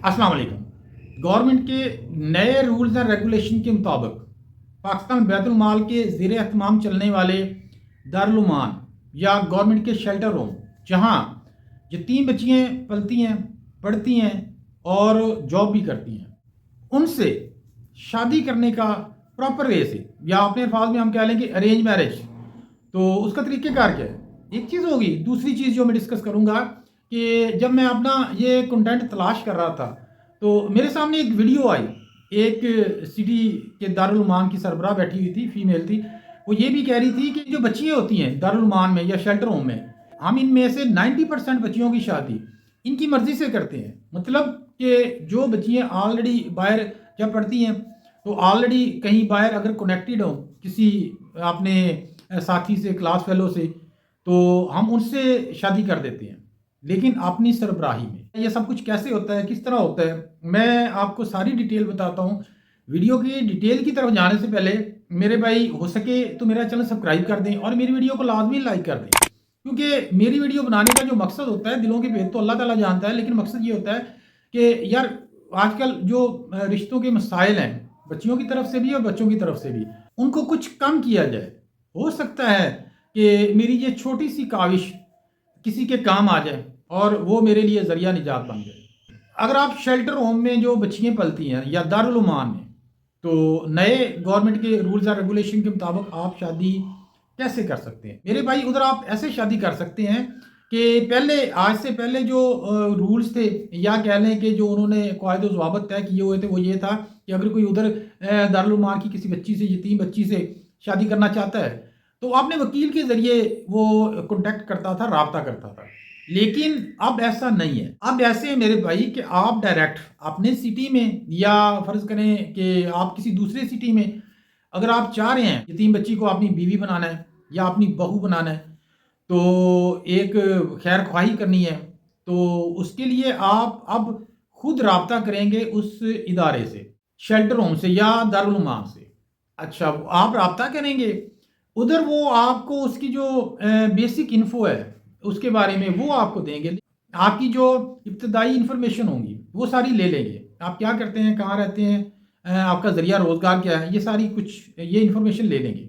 अस्सलाम वालेकुम। गवर्नमेंट के नए रूल्स एंड रेगुलेशन के मुताबिक पाकिस्तान बैतुल माल के ज़ेर एहतमाम चलने वाले दारुल उमान या गवर्नमेंट के शेल्टर होम, जहाँ यतीम बच्चियाँ पलती हैं, पढ़ती हैं और जॉब भी करती हैं, उनसे शादी करने का प्रॉपर वे से, या अपने अल्फाज में हम कह लें कि अरेंज मैरिज, तो उसका तरीक़ेकार क्या है? एक चीज़ होगी। दूसरी चीज़ जो मैं डिस्कस करूँगा कि जब मैं अपना ये कंटेंट तलाश कर रहा था, तो मेरे सामने एक वीडियो आई। एक सिटी के दारुल उमान की सरबराह बैठी हुई थी, फीमेल थी। वो ये भी कह रही थी कि जो बच्चियाँ होती हैं दारुल उमान में या शेल्टर होम में, हम इनमें से 90% बच्चियों की शादी इनकी मर्ज़ी से करते हैं। मतलब कि जो बच्चियाँ ऑलरेडी बाहर जब पढ़ती हैं, तो ऑलरेडी कहीं बाहर अगर कनेक्टेड हो किसी अपने साथी से, क्लास फेलो से, तो हम उनसे शादी कर देते हैं, लेकिन अपनी सरबराही में। ये सब कुछ कैसे होता है, किस तरह होता है, मैं आपको सारी डिटेल बताता हूँ। वीडियो की डिटेल की तरफ जाने से पहले मेरे भाई हो सके तो मेरा चैनल सब्सक्राइब कर दें और मेरी वीडियो को लाजमी लाइक कर दें, क्योंकि मेरी वीडियो बनाने का जो मकसद होता है, दिलों के भेद तो अल्लाह ताला जानता है, लेकिन मकसद ये होता है कि यार आजकल जो रिश्तों के मसाइल हैं, बच्चियों की तरफ से भी और बच्चों की तरफ से भी, उनको कुछ कम किया जाए। हो सकता है कि मेरी ये छोटी सी काविश किसी के काम आ जाए और वो मेरे लिए ज़रिया निजात बन जाए। अगर आप शेल्टर होम में जो बच्चियाँ पलती हैं या दारुल उमान में, तो नए गवर्नमेंट के रूल्स एंड रेगुलेशन के मुताबिक आप शादी कैसे कर सकते हैं मेरे भाई? उधर आप ऐसे शादी कर सकते हैं कि पहले, आज से पहले जो रूल्स थे, या कह लें कि जो उन्होंने कायदे ज़वाबित तय किए हुए थे, वो ये था कि अगर कोई उधर दारुल उमान की किसी बच्ची से, यतीम बच्ची से शादी करना चाहता है, तो आपने वकील के ज़रिए वो कॉन्टैक्ट करता था, राब्ता करता था। लेकिन अब ऐसा नहीं है। अब ऐसे है मेरे भाई कि आप डायरेक्ट अपने सिटी में, या फ़र्ज़ करें कि आप किसी दूसरे सिटी में, अगर आप चाह रहे हैं यतीम बच्ची को अपनी बीवी बनाना है या अपनी बहू बनाना है, तो एक खैर ख्वाही करनी है, तो उसके लिए आप अब खुद राब्ता करेंगे उस इदारे से, शेल्टर होम से या दारुल उमान से। अच्छा, आप राब्ता करेंगे, उधर वो आपको उसकी जो बेसिक इन्फो है उसके बारे में वो आपको देंगे। आपकी जो इब्तदाई इन्फॉर्मेशन होंगी वो सारी ले लेंगे। आप क्या करते हैं, कहाँ रहते हैं, आपका ज़रिया रोज़गार क्या है, ये सारी कुछ ये इन्फॉर्मेशन ले लेंगे।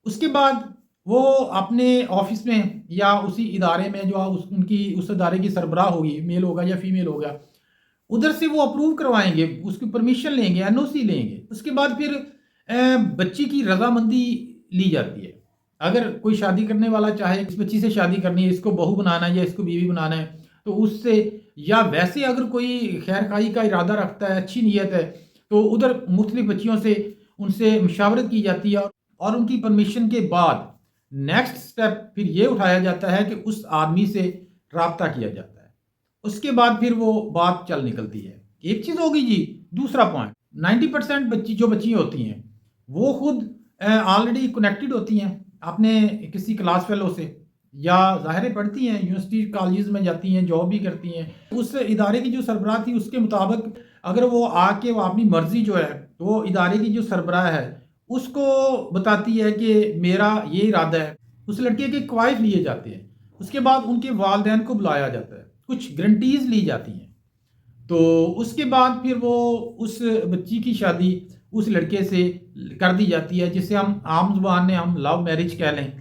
उसके बाद वो अपने ऑफिस में या उसी इदारे में, जो उनकी उस इदारे की सरबराह होगी, मेल होगा या फीमेल होगा, उधर से वो अप्रूव करवाएंगे, उसकी परमिशन लेंगे, एनओसी लेंगे। उसके बाद फिर बच्ची की रजामंदी ली जाती है। अगर कोई शादी करने वाला चाहे, इस बच्ची से शादी करनी है, इसको बहू बनाना है या इसको बीवी बनाना है, तो उससे, या वैसे अगर कोई खैर खाई का इरादा रखता है, अच्छी नीयत है, तो उधर मुख्तलिफ बच्चियों से उनसे मशावरत की जाती है, और उनकी परमिशन के बाद नेक्स्ट स्टेप फिर ये उठाया जाता है कि उस आदमी से राब्ता किया जाता है। उसके बाद फिर वो बात चल निकलती है। एक चीज़ होगी जी। दूसरा पॉइंट, 90% बच्ची जो बच्चियाँ होती हैं, वो खुद ऑलरेडी कनेक्टेड होती हैं अपने किसी क्लास फेलो से, या ज़ाहिर है पढ़ती हैं, यूनिवर्सिटी कॉलेज में जाती हैं, जॉब भी करती हैं। उस इदारे की जो सरबराह थी उसके मुताबिक अगर वो आके वो अपनी मर्ज़ी जो है, तो वो इदारे की जो सरबराह है उसको बताती है कि मेरा ये इरादा है। उस लड़के के क्वाइफ लिए जाते हैं। उसके बाद उनके वालिदैन को बुलाया जाता है, कुछ गारंटीज़ ली जाती हैं, तो उसके बाद फिर वो उस बच्ची की शादी उस लड़के से कर दी जाती है, जिसे हम आम ज़ुबान में हम लव मैरिज कह लें।